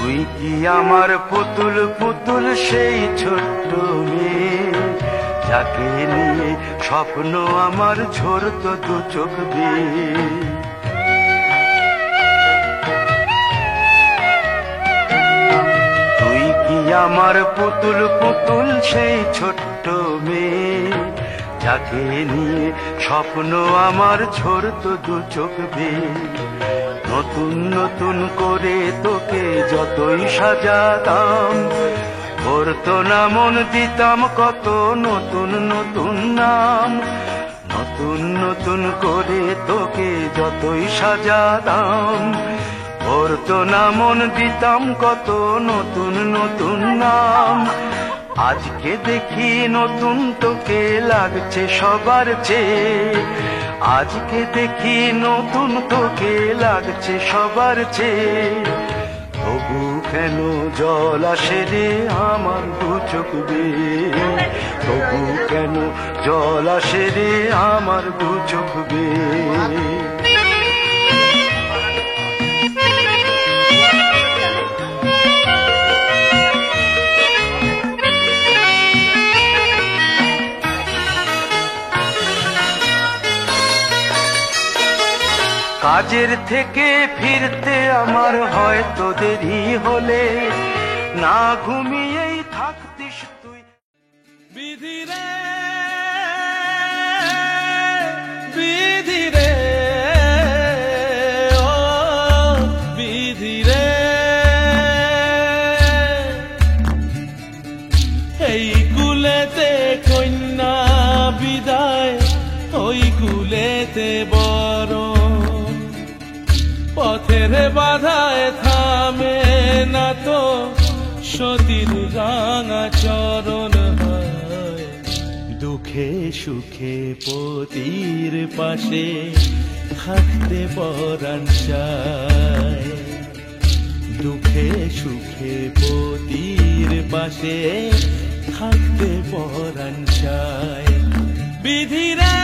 তুই কি আমার পুতুল পুতুল সেই ছোট্ট মেয়ে, যাকে নিয়ে স্বপ্ন আমার ঝরতো দু চোখ বেয়ে। তুই কি আমার পুতুল পুতুল সেই ছোট্ট মেয়ে, যাকে নিয়ে স্বপ্ন আমার ঝরতো দু চোখ বেয়ে। নতুন নতুন করে তোকে যতই সাজাতাম, করতো না মন দিতাম কত নতুন নতুন নাম। নতুন নতুন করে তোকে যতই সাজাতাম, করতো না মন দিতাম কত নতুন নতুন নাম। আজকে দেখি নতুন তোকে লাগছে সবার চেয়ে, আজকে দেখি নতুন তোকে লাগছে সবার চেয়ে। তবু কেন জল আসে রে আমার দু চোখ বেয়ে, তবু কেন জল আসে রে আমার দু চোখ বেয়ে। কাজের থেকে ফিরতে আমার হয়তো দেরি হলে, না ঘুমিয়েই থাকতিস তুই। বিধি রে বিধি রে ও বিধি রে, এই কুলেতে কন্যা বিদায়, ওই কুলেতে বড়। পথের বাধায় থামে না তো সতীর রাঙা চরণ হয়। দুঃখে সুখে পতির পাশে থাকতে পরাণ চায়, দুঃখে সুখে পতির পাশে থাকতে পরাণ চায়। বিধি রে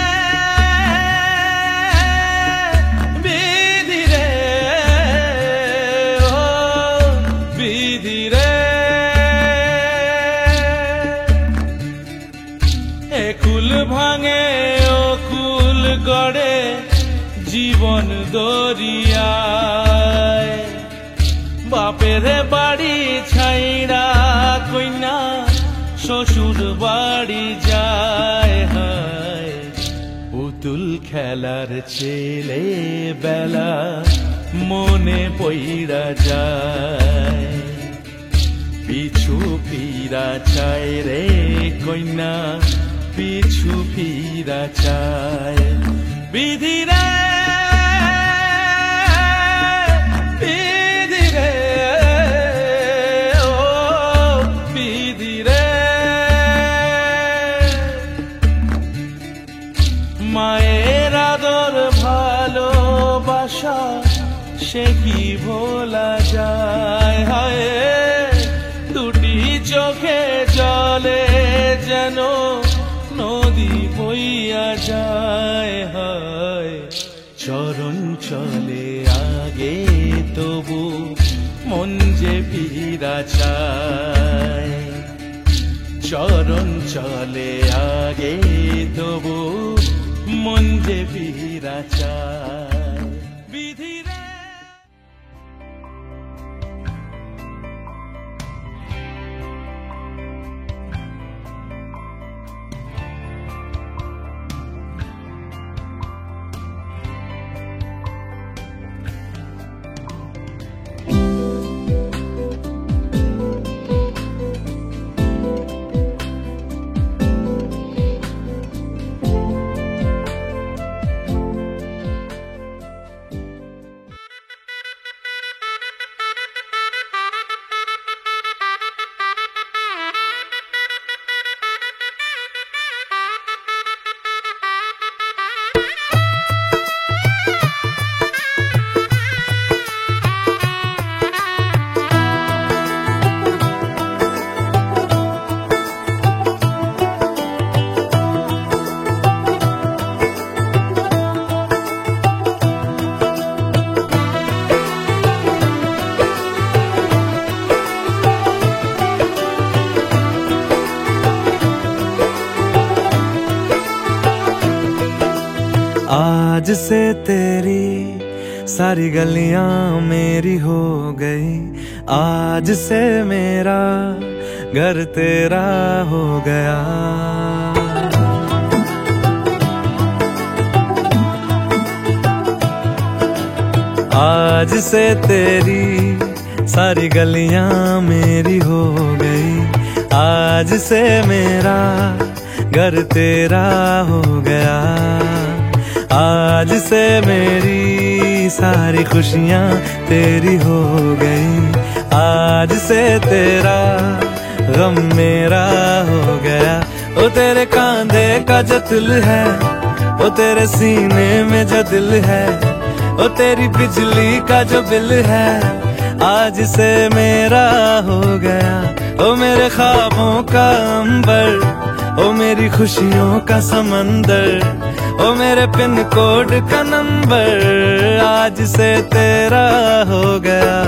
ভাঙে ও কুল গড়ে জীবন দরিয়ায়। বাপের বাড়ি ছাইড়া কইনা শ্বশুর বাড়ি যায়, হায় পুতুল খেলার ছেলে বেলা মনে পইড়া যায়। পিছু ফিরা চায় রে কইনা, পিছু ফিরা চায়। বিধি রে বিধি রে ও বিধি রে, মায়ের আদর ভালোবাসা সে কি ভোলা যায়। হায় দুটি চোখে জলে যেন নদী বইয়া যায়, হয় চরণ চলে আগে তবু মন যে ফিরা চায়। চরণ চলে আগে তবু মন যে ফিরা চায়। বিধি রে से तेरी सारी गलियां मेरी हो गई, आज से मेरा घर तेरा हो गया। आज से तेरी सारी गलियां मेरी हो गई, आज से मेरा घर तेरा हो गया। आज से मेरी सारी खुशियां तेरी हो गई, आज से तेरा गम मेरा हो गया। ओ तेरे कांधे का जो दिल है, ओ तेरे सीने में जो दिल है, ओ तेरी बिजली का जो बिल है, आज से मेरा हो गया। ओ मेरे ख्वाबों का अंबर, ओ मेरी खुशियों का समंदर, ओ मेरे पिन कोड का नंबर, आज से तेरा हो गया।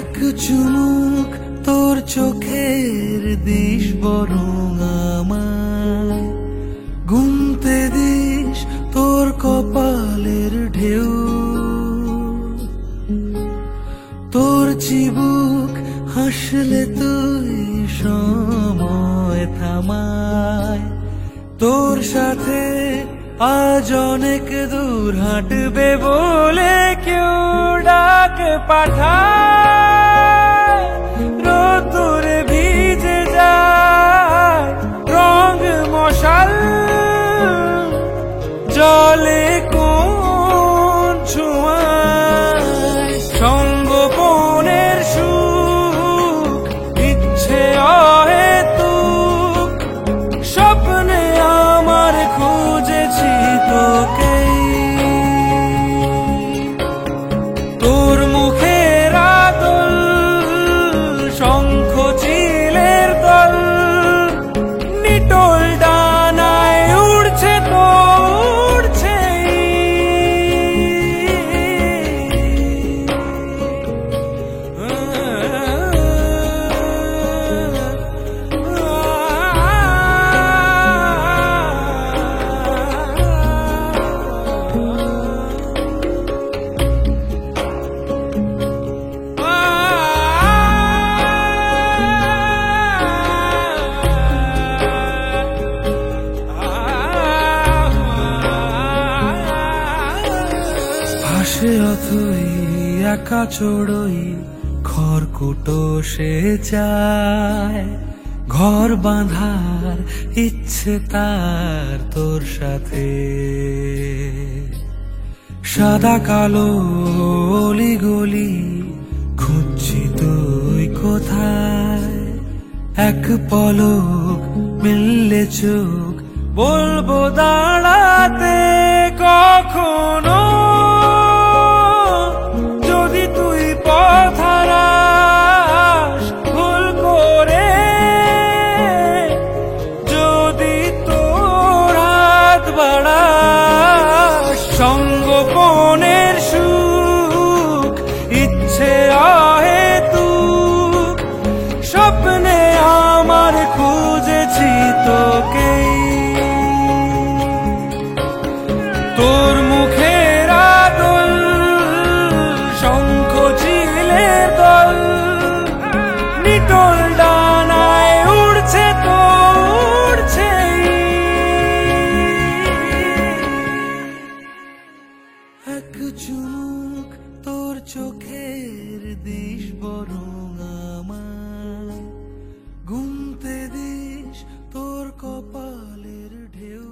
এক চুমুক তোর চোখের দিস বরং আমায়, গুনতে দিস তোর কপালের ঢেউ, তোর চিবুক হাসলে তুই সময় থামায়, তোর সাথে আজ অনেক দূর হাঁটবে বলে কেউ ডাক পাঠায়, রোদ্দুরে ভিজে যায় রং মশাল, জলে কোন ছোঁয়ায় সঙ্গোপনের সুখ, ইচ্ছে অহেতুক স্বপ্নে আমার খুঁজেছি তোকে, তোর মুখের আদল শঙ্খ চিলের দল, নিটোল ডানায় উড়ছে তো উড়ছে, ভাসে অথই একা চড়ই খড়কুটো সে চায়, ঘর বাঁধার ইচ্ছে তার তোর সাথে, সাদা কালো অলি গলি খুঁজছি তুই কোথায়, এক পলক মিললে চোখ বলবো দাঁড়াতে কখনো, যদি তুই পথ হারাস ভুল করে, যদি তোর হাত বাড়াস সঙ্গোপনের সুখ, ইচ্ছে অহেতুক স্বপ্নে আমার খুঁজেছি তোকে, তোর মুখের আদল শঙ্খ চিলের দল, নিটোল ডানায় উড়ছে তো উড়ছে, এক চুমুক তোর চোখের দিস বরং আমায়, গুনতে দিস তোর কপালের ঢেউ,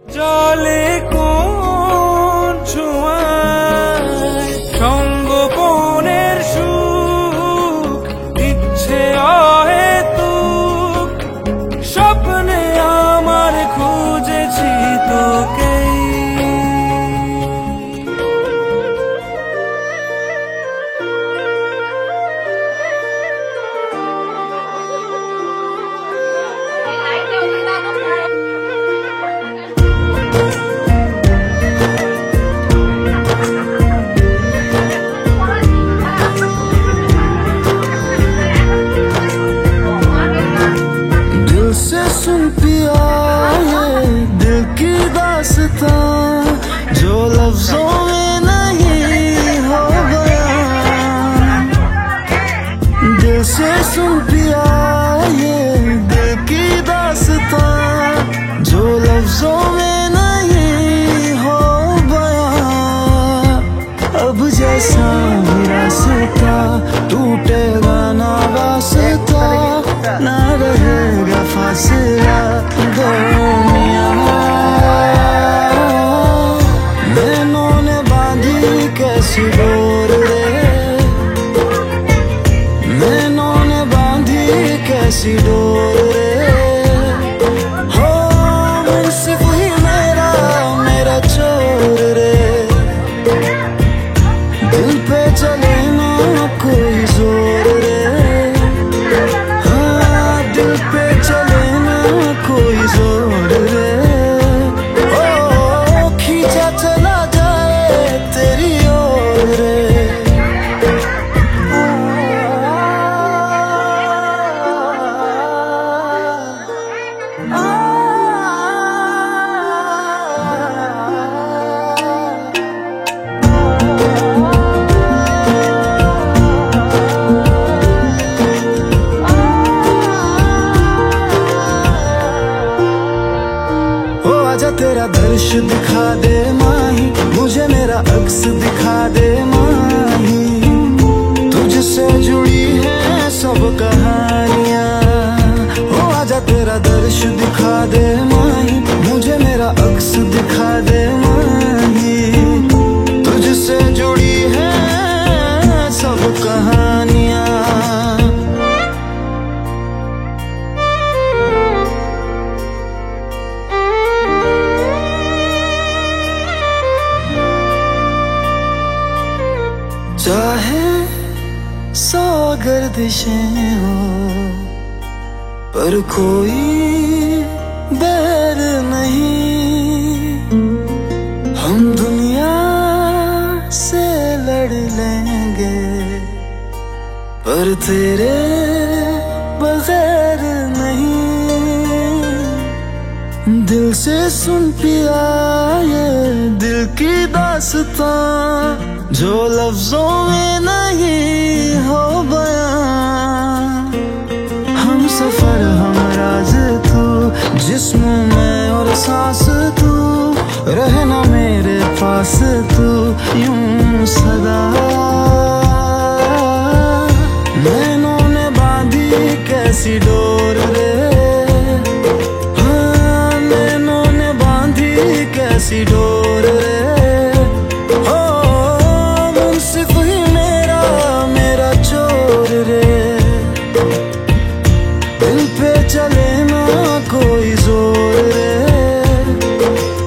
জলে কোন ছোঁয়ায় সঙ্গোপনের সুখ, ইচ্ছে অহেতুক স্বপ্নে আমার খুঁজেছি তোকে, जो लफ्जों में नहीं हो गया, दिल से सुन पिया ये दिल की दास्तां, जो लफ्जों में नहीं हो गया, अब जैसा रास्ता टूटेगा ना वास्ता, ना रहेगा फासला दरमियां, नैनों दर्श दिखा दे माही, मुझे मेरा अक्स दिखा दे माही। तुझसे जुड़ी है सब कहानियां, ओ आजा तेरा दर्श दिखा दे माही, मुझे मेरा अक्स दिखा दे माही। तुझसे जुड़ी है सब कहानियां। चाहे सौ गर्दिशें हो पर कोई बैर नहीं, हम दुनिया से लड़ लेंगे पर तेरे बगैर नहीं। दिल से सुन पिया ये दिल की दास्तां, जो लफ्जों में नहीं हो बयां। हम सफर हम राज तू, जिस्म में और सांस तू, रहना मेरे पास तू यूं सदा। नैनों ने बांधी कैसी डोर रे, हाँ नैनों ने बांधी कैसी डोर रे। चले ना कोई जोर रे,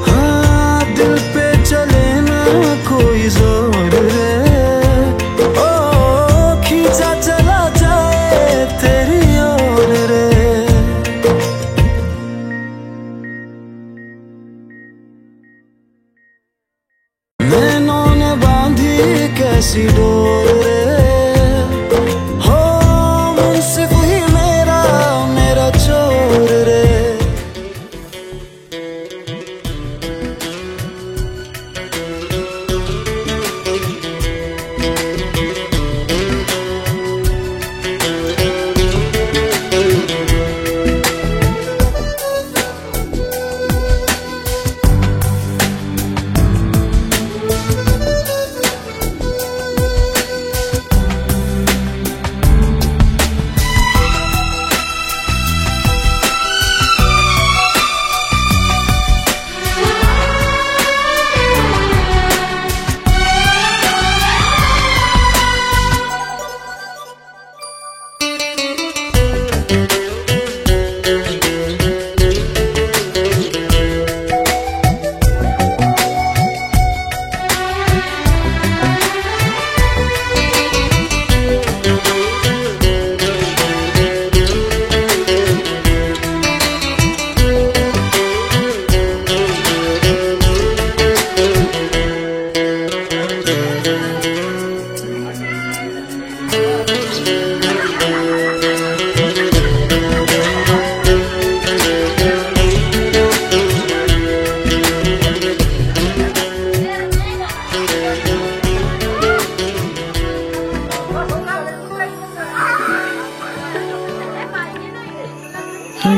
हाँ दिल पे चले ना कोई जोर रे। ओ खींचा चला जाए तेरी ओर रे। नैनों ने बांधी कैसी डोर रे,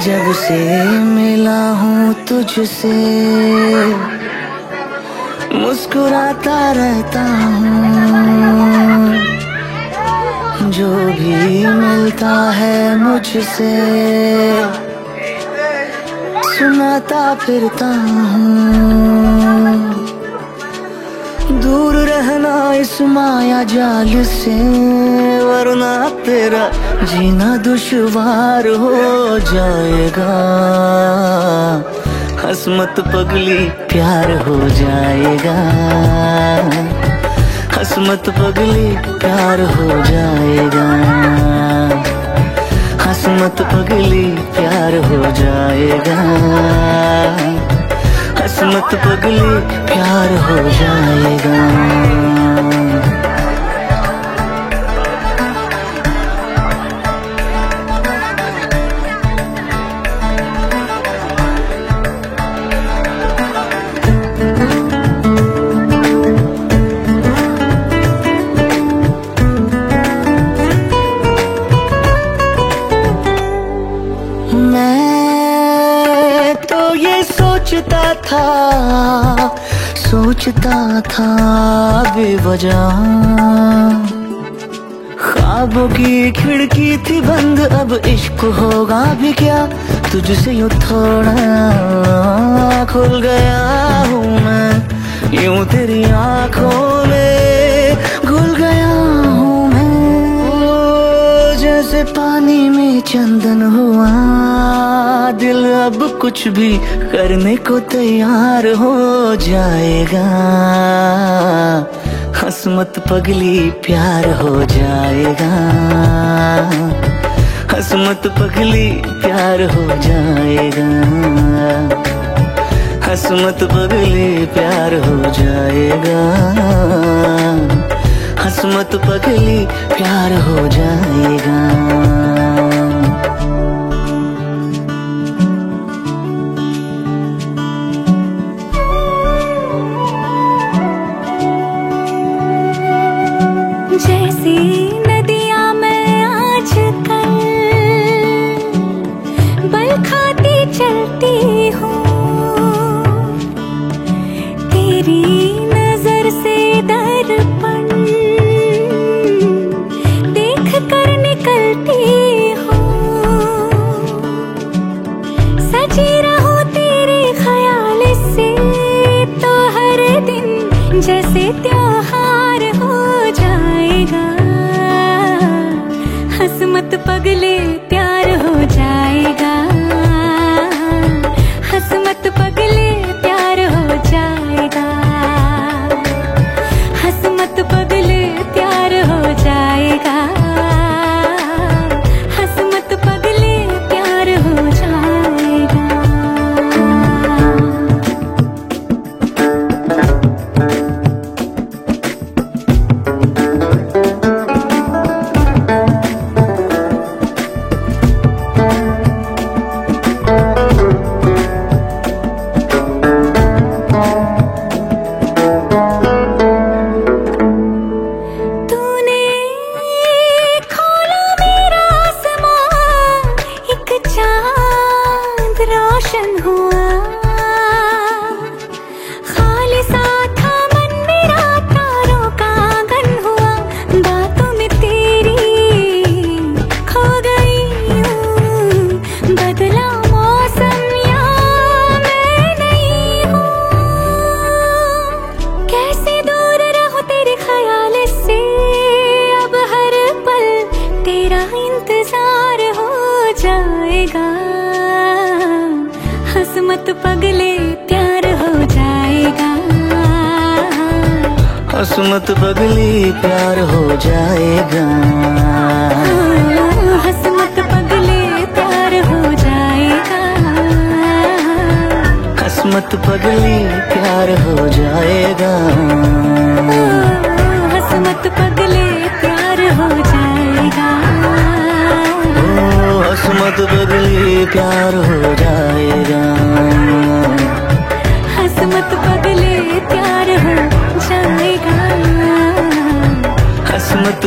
जब से मिला हूँ तुझसे मुस्कुराता रहता हूँ, जो भी मिलता है मुझसे सुनाता फिरता हूँ। दूर रहना इस माया जाल से, वरना तेरा जीना दुश्वार हो जाएगा। हसमत पगली प्यार हो जाएगा, हसमत पगली प्यार हो जाएगा। हसमत पगली प्यार हो जाएगा, हसमत पगली प्यार हो जाएगा। मैं तो ये सोचता था सोचता था बेवजह, ख्वाबों की खिड़की थी बंद, अब इश्क होगा भी क्या। तुझसे यूं थोड़ा खुल गया हूँ मैं, यूं तेरी आंखों में घुल गया हूँ मैं। ओ जैसे पानी में चंदन हुआ, दिल अब कुछ भी करने को तैयार हो जाएगा। हंस मत पगली प्यार हो जाएगा, हंस मत पगली प्यार हो जाएगा, हंस मत पगली प्यार हो जाएगा, हंस मत पगली प्यार हो जाएगा। जैसी नदियाँ मैं आजकल बल खाती चलती हूँ, तेरी नजर से दर्पण देख कर निकलती हूँ। सजी रहूं तेरे ख्याल से तो हर दिन जैसे त्योहार हो जाएगा। हंस मत पगले प्यार हो जाएगा, हंस मत पगले प्यार हो जाएगा, हंस मत पगले प्यार हो जाएगा, हंस मत पगले प्यार हो जाएगा। रोशन हुआ, खालिसा था मन मेरा, तारों का आंगन हुआ। बातों में तेरी खो गई हूँ, बदला मौसम या मैं नहीं हूँ। कैसे दूर रहूं तेरे ख्याल से, अब हर पल तेरा इंतजार हो जाएगा। हंस मत पगले प्यार हो जाएगा, हंस मत पगली प्यार हो जाएगा, हंस मत पगले प्यार हो जाएगा, हंस मत पगली प्यार हो जाएगा, हंस मत पगले प्यार हो जाएगा, हंस मत पगली प्यार हो जाएगा, हंस मत पगले प्यार हो जाएगा, हंस मत